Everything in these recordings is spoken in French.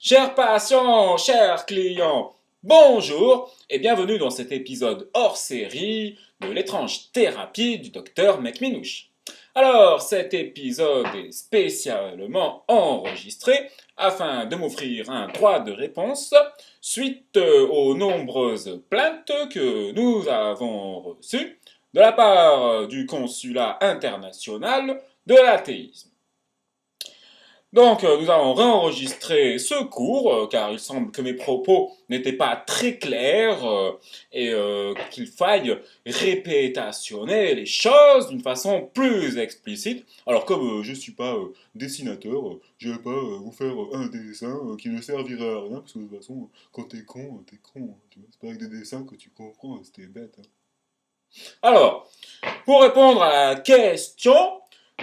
Chers patients, chers clients, bonjour et bienvenue dans cet épisode hors série de l'étrange thérapie du docteur Mecminouche. Alors, cet épisode est spécialement enregistré afin de m'offrir un droit de réponse suite aux nombreuses plaintes que nous avons reçues de la part du consulat international de l'athéisme. Donc, nous allons réenregistrer ce cours, car il semble que mes propos n'étaient pas très clairs et qu'il faille répétationner les choses d'une façon plus explicite. Alors, comme je ne suis pas dessinateur, je ne vais pas vous faire un dessin qui ne servira à rien, parce que de toute façon, quand t'es con, t'es con. Tu vois, c'est pas avec des dessins que tu comprends, c'était bête. Hein. Alors, pour répondre à la question,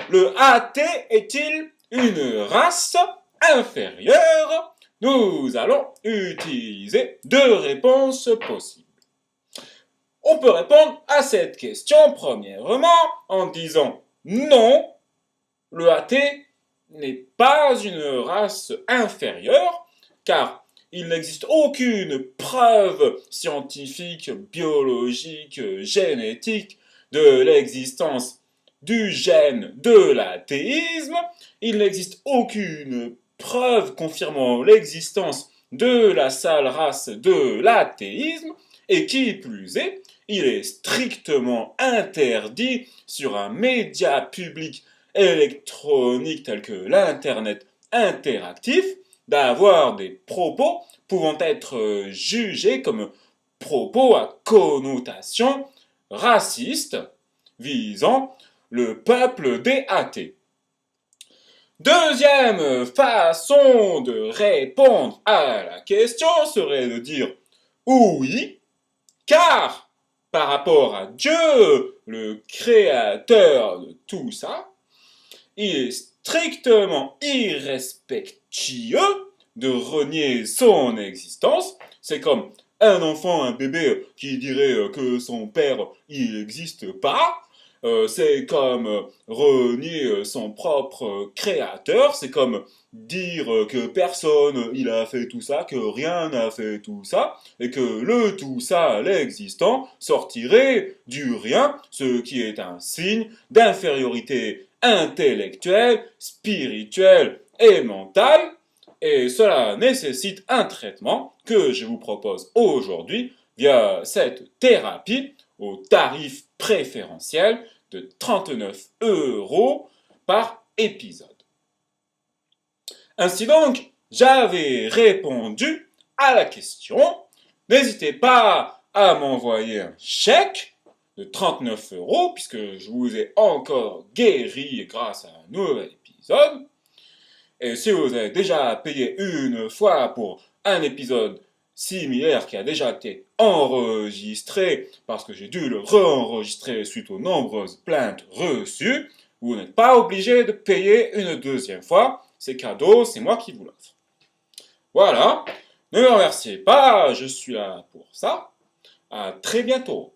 le athée est-il une race inférieure? Nous allons utiliser deux réponses possibles. On peut répondre à cette question premièrement en disant non, le athée n'est pas une race inférieure car il n'existe aucune preuve scientifique, biologique, génétique de l'existence du gène de l'athéisme. Il n'existe aucune preuve confirmant l'existence de la sale race de l'athéisme. Et qui plus est, il est strictement interdit sur un média public électronique tel que l'Internet interactif d'avoir des propos pouvant être jugés comme propos à connotation raciste visant le peuple des athées. Deuxième façon de répondre à la question serait de dire oui, car par rapport à Dieu, le créateur de tout ça, il est strictement irrespectueux de renier son existence. C'est comme un enfant, un bébé qui dirait que son père il n'existe pas. C'est comme renier son propre créateur. C'est comme dire que personne il a fait tout ça, que rien n'a fait tout ça, et que le tout ça, l'existant, sortirait du rien, ce qui est un signe d'infériorité intellectuelle, spirituelle et mentale, et cela nécessite un traitement que je vous propose aujourd'hui via cette thérapie au tarif préférentiel de 39 € par épisode. Ainsi donc, j'avais répondu à la question. N'hésitez pas à m'envoyer un chèque de 39 € puisque je vous ai encore guéri grâce à un nouvel épisode. Et si vous avez déjà payé une fois pour un épisode similaire qui a déjà été enregistré parce que j'ai dû le réenregistrer suite aux nombreuses plaintes reçues, vous n'êtes pas obligé de payer une deuxième fois. C'est cadeau, c'est moi qui vous l'offre. Voilà, ne me remerciez pas, je suis là pour ça. À très bientôt.